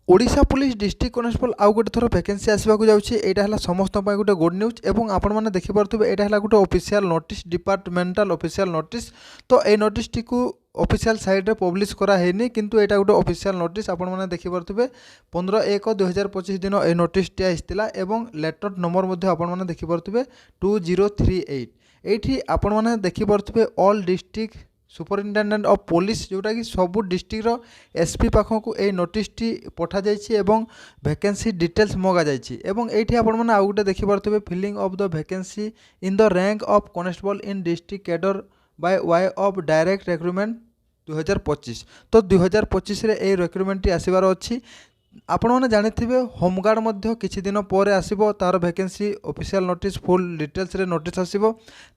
Odisha police district constable आउ गोटे थर वैकेंसी आसवाक जाऊँगी यहाँ समस्त गोटे गुड न्यूज एवं आपने देखिपे यहाँ गोटे ऑफिशियल नोटिस डिपार्टमेंटाल ऑफिशियल नोटिस। तो ये नोटिस टी ऑफिशियल साइट रे पब्लिश करानी किंतु यहाँ गोटे ऑफिशियल नोटिस आपने देखिपे 15/1/2025 दिन ये नोटिस टी आसाला एवं लेटर नंबर आपने देखिपे 2038 ये आपने देखिपे all district superintendent of police जोटा कि सबू डिस्ट्रिक्टर एसपी पाखक ये नोटिस टी पठा जाइए एवं वैकेंसी डिटेल्स मगा जाइए ये आपने आउ गोटे देखिपे filling of the vacancy in the rank of constable in district cadre by way of direct recruitment 2025। तो 2025 रे ये रिक्रुटमेंट आसबार अच्छी। आपण मैंने जानिथिबे होमगार्ड मध्य किछि दिन पर आसीबो तार vacancy official notice full details रे नोटिस आसीबो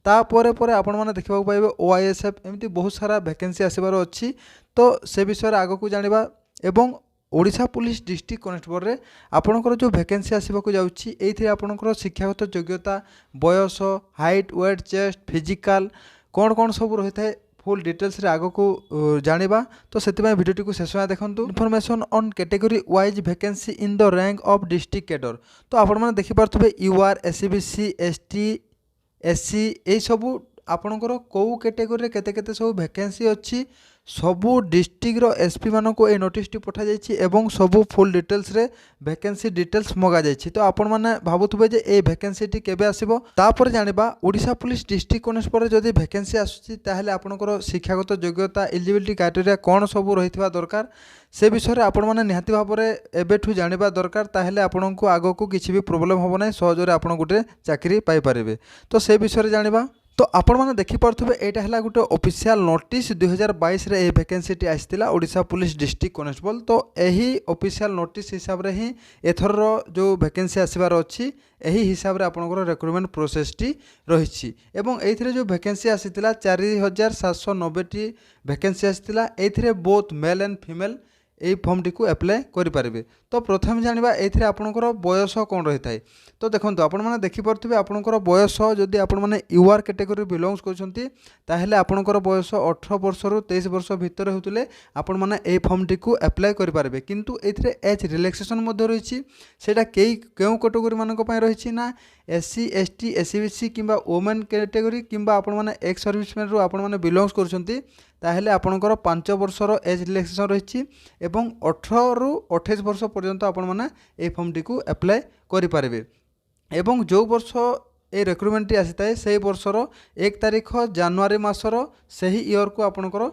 तापर पर आपण मैंने देखा पाइबे ओआईएसएफ एमती बहुत सारा वैकेंसी आसबार अच्छी। तो से विषय आग को जानिबा एवं ओडिशा पुलिस डिस्ट्रिक्ट कनेस्टेबल रे आपणकर जो वैकेंसी आसबाक जाउछि एइथिरे आपणकर शिक्षागत योग्यता बयस हाइट वेट चेस्ट फिजिकल कौन कौन सब रही है फुल डिटेल्स रे आग को जानिबा। तो से भिडियो को शेष देखु information on category wise vacancy in the rank of district cadre. तो आपण मैंने देखिपे यूआर एससीबीसी एसटी एससी ये सबू आपणकर कौ कैटेगरी केते केते सब वैकेंसी अच्छी सबू डिस्ट्रिक्ट एसपी मान को ये नोटिस टी पठा जाइए एवं सबू फुल डिटेल्स रे वैकेंसी डिटेल्स मगा जाइए। तो आपण मैंने भावुवे जे ये वैकेंसी टी केबे आसीबो तापर जानिबा ओडिशा पुलिस डिस्ट्रिक्ट कनेस्टेबल जदि वैकेंसी आसुची ताहेले आपणकर शिक्षागत योग्यता एलिजिबिलिटी क्राइटेरिया कौन सब रही दरकार से विषय आपण मैंने निहाती भाव में एबेठू जानिबा दरकार ताहेले आपणको आगो को किछि भी प्रोब्लेम होबो नै सहजरे आपण गोटे चाकरी पाई पारिबे। तो से विषय जानिबा तो आपण मैंने देखिपे यहाँ है गोटे ऑफिशियल नोटिस 2022 रे वैकेंसी टी आसाला ओडिशा पुलिस डिस्ट्रिक्ट कनेस्टेबल। तो यही ऑफिशियल नोटिस हिसाब से ही एथर जो वैकेंसी आसबार अच्छी यही हिसाब से आपंकर रिक्रुटमेंट प्रोसेस टी रही एवं ये जो वैकेंसी आसाला 4790 टी वैकेंसी आसाला ये बोथ मेल एंड फीमेल এই ফর্মটি আপ্লাই করে। তো প্রথমে জাঁয়া এইথিরে আপনার বয়স কম রয়েছে। তো দেখুন আপনার দেখিপারে আপনার বয়স যদি আপনার यूआर कैटेगरी बिलंगस करछंती ताहेले आपनकर बयस 18 वर्षरु 23 वर्ष भितर होतले आपण माने ए फॉर्मटी को अप्लाई करि पारबे। किंतु एथिरे एज रिलैक्सेशन मध्ये रहिछि सेटा केउ कैटेगरी मानक पय रहिछि ना एससी एसटी एससीबीसी किंबा वुमेन कैटेगरी किंबा आपण माने एक्स सर्विसमैन रु आपण माने बिलंगस करछंती ताहेले आपनकर 5 वर्षर एज रिलैक्सेशन रहिछि एवं 18 रु 28 वर्ष पर्यंत आपण माने ए फॉर्मटी को अप्लाई करि पारबे। एवं जो वर्ष ये रिक्रुटमेंट आसी थाए से वर्षर 1 तारिख जनवरी मासर सही इयर को आपणकर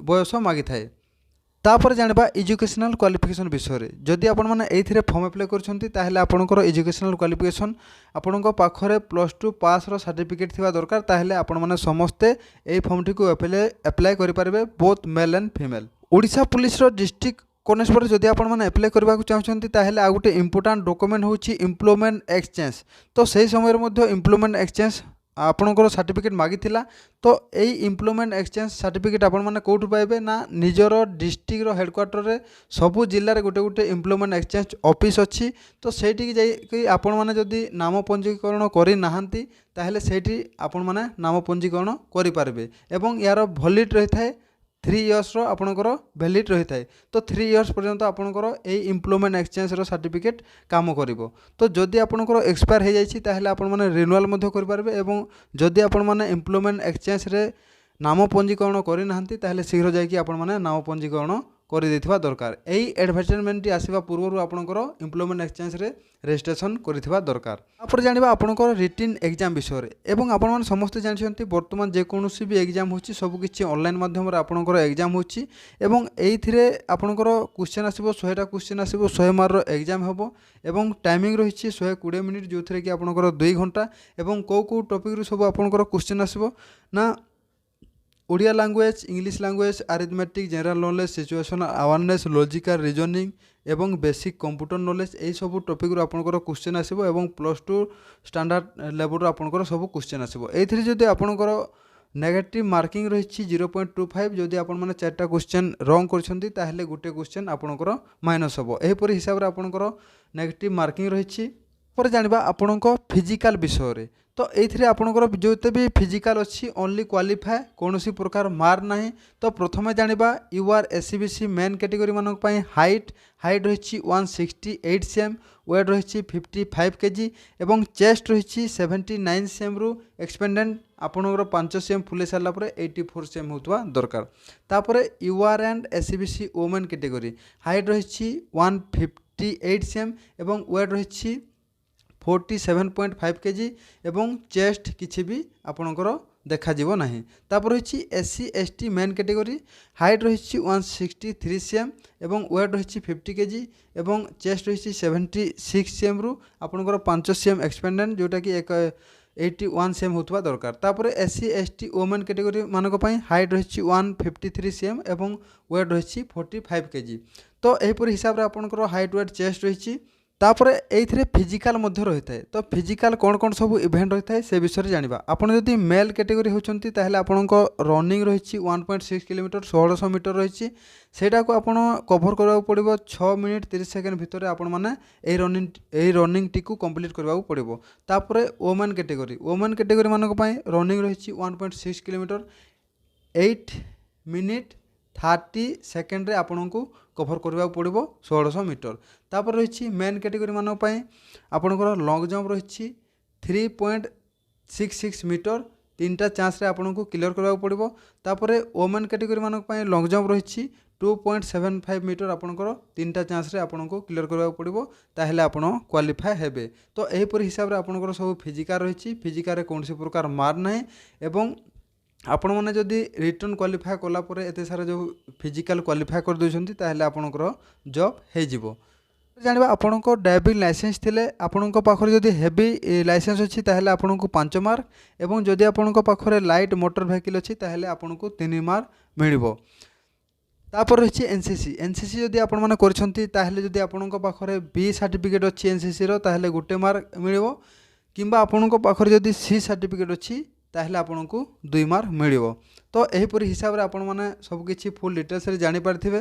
बयस मागी थाए। तापर जानिबा एजुकेशनल क्वालिफिकेशन विषय रे जदि आपण माने एथिरे फॉर्म अप्लाई करछंती ताहेले आपणकर एजुकेशनल क्वालिफिकेशन आपणको पाखरे +2 पास रो सर्टिफिकेट थिबा दरकार ताहेले आपण माने समस्ते ए फॉर्मटी को अप्लाई करि पारबे both male and female. Odisha police रो डिस्ट्रिक्ट कनेस्टेबल जदि आपण माने अप्लाई करबा चाहछंती ताहेले आ गोटे इंपोर्टेंट डॉक्यूमेंट होची एम्प्लॉयमेंट एक्सचेंज। तो सही समय मध्ये एम्प्लॉयमेंट एक्सचेंज आपणकर सर्टिफिकेट मागिथिला। तो यही एम्प्लॉयमेंट एक्सचेंज सर्टिफिकेट आपण माने कोठु पाइबे ना निजर डिस्ट्रिक्ट रो हेडक्वार्टर रे सबु जिल्ला रे गोटे गोटे एम्प्लॉयमेंट एक्सचेंज ऑफिस अछि। तो सेठी जाई आपण माने जदि नाम पंजीकरण करि नाहंती ताहेले सेठी आपण माने नाम पंजीकरण करि पारबे एवं यार वैलिड रही थाए 3 इयर्स रो आपणकर वैलिड रही थाए। तो 3 इयर्स पर्यंत आपणकर ए एम्प्लॉयमेंट एक्सचेंज रो सर्टिफिकेट काम करिवो। तो जदि आपणकर एक्सपायर हो जाइछि ताहेले आपण माने रिन्यूअल मध्ये करि पारबे एवं जदि आपण माने एम्प्लॉयमेंट एक्सचेंज रे नाम पंजीकरण करि नाहंती ताहेले शीघ्र जाइकि आपण माने नाम पंजीकरण कर देथिबा दरकार। एई एडवर्टाइजमेंट आसीबा पूर्वरु आपणकर एम्प्लॉयमेंट एक्सचेंज रे रजिस्ट्रेशन करिथिबा दरकार। तापर जानिबा आपणकर रिटन एग्जाम विषय रे एवं आपण माने समस्त जानिछंती वर्तमान जे कोनोसी भी एग्जाम होची सब किछि ऑनलाइन माध्यम रे आपणकर एग्जाम होची एवं एइथिरे आपणकर क्वेश्चन आसीबो 100 टा क्वेश्चन आसीबो 100 मार्क रो एग्जाम हेबो एवं टाइमिंग रहिछि 120 मिनिट जोथरे कि आपणकर 2 घंटा एवं को टॉपिक रु सब आपणकर क्वेश्चन आसीबो ना Odia language English language arithmetic general knowledge situation awareness logical reasoning एवं बेसिक कंप्यूटर नॉलेज यही सब टॉपिक रु आपणकर क्वेश्चन आसीबो एवं +2 स्टैंडर्ड लेवल रु आपणकर सब क्वेश्चन आसीबो। एथिरे जदि आपणकर नेगेटिव मार्किंग रही 0.25 जदि आपण माने 4टा क्वेश्चन रॉन्ग करछंती ताहेले गोटे क्वेश्चन आपणकर माइनस होबो। एही परि हिसाब रे आपणकर नेगेटिव मार्किंग रही पर जानिबा आपणको फिजिकल विषय रे। तो ये आपंकर जो भी फिजिकाल अच्छी ओनली क्वालिफाए कौन प्रकार मार्क ना। तो प्रथम जाना यूआर एससीबीसी मेन कैटेगरी मानक हाइट हाइट रही 168 cm, वेट रही 55 kg एवं चेस्ट रही 79 cm रु एक्सपेंडेंट आपंकर 5 cm फुले सारापर 84 cm होता दरकार। तापर UR and SCBC women category height रही 158 cm एवं वेट रही 47.5 kg एवं चेस्ट किसी भी आपणकर देखा ना। तापर रही SC ST main category height रही 163 cm एवं वेट रही 50 kg एवं चेस्ट रही 76 cm रु आपणकर 5 cm एक्सपेंडेंट जोटा कि 81 cm होता दरकार। तापर एससी एसटी वोमेन कैटेगरी मानक हाइट रही 153 cm एवं वेट रही 45 kg। तो यहीपर हिसाब से आपणकर हाइट वेट चेस्ट रही। तापर ये फिजिकाल रही है। तो फिजिकाल कौन कौन सब इवेंट रही है से विषय जाना। आपड़ जदि मेल कैटेगरी होती आपन रनिंग रही 1.6 किलोमीटर 1600 मीटर रही सेटा को आप कभर करने पड़ो 6 मिनिट 30 सेकेंड भितर आपण मैंने रनिंग टी कंप्लीट करने पड़ो। तापर वोमेन कैटेगरी मानक रनिंग रही 1.6 किलोमीटर 8 मिनिट 30 सेकेंड रे आपन को कभर करने पड़ो 1600 मीटर। तापर रही मेन कैटेगरी मानक आपंकर लंग जंप रही 3.66 मीटर 3टा चांस रे आपन को क्लियर करने पड़ो। तापर वोमेन कैटेगरी मानक लंग जंप रही 2.75 मीटर आपंकर 3टा चांस रे आपन को क्लियर करने पड़ो ताहेले आपन क्वालिफाए हेबे। तो यहीपर हिसाब से आपंकर सब फिजिकाल रही फिजिकाल कौन प्रकार मार ना एवं आपण मैंने जदि रिटर्न क्वालिफाए कलापर एत सारा जो फिजिकाल क्वालिफाए कर दूसरी ताहले आपणकर जॉब हो जाना। आपण ड्राइविंग लाइसेंस थिले आपण पाखरे जदि हेवी लाइसेंस अच्छी ताहले आपण को 5 मार्क एवं जदि आपण पाखरे लाइट मोटर व्हीकल अच्छी ताहले आपण को 3 मार्क मिलिबो। तापर रही एनसीसी एनसीसी जदि आपण माने करछंती ताहले जदि आपण पाखरे बी सर्टिफिकेट अच्छी एनसीसी रो ताहले 1 मार्क मिलिबो किंबा आपण पाखरे जदि सी सर्टिफिकेट अच्छी ताहले आपन को 2 मार्क मिलिबो। तो यहीपर हिसाब से आपण माने सब किछि फुल डिटेल्स रे जानि पारथिबे।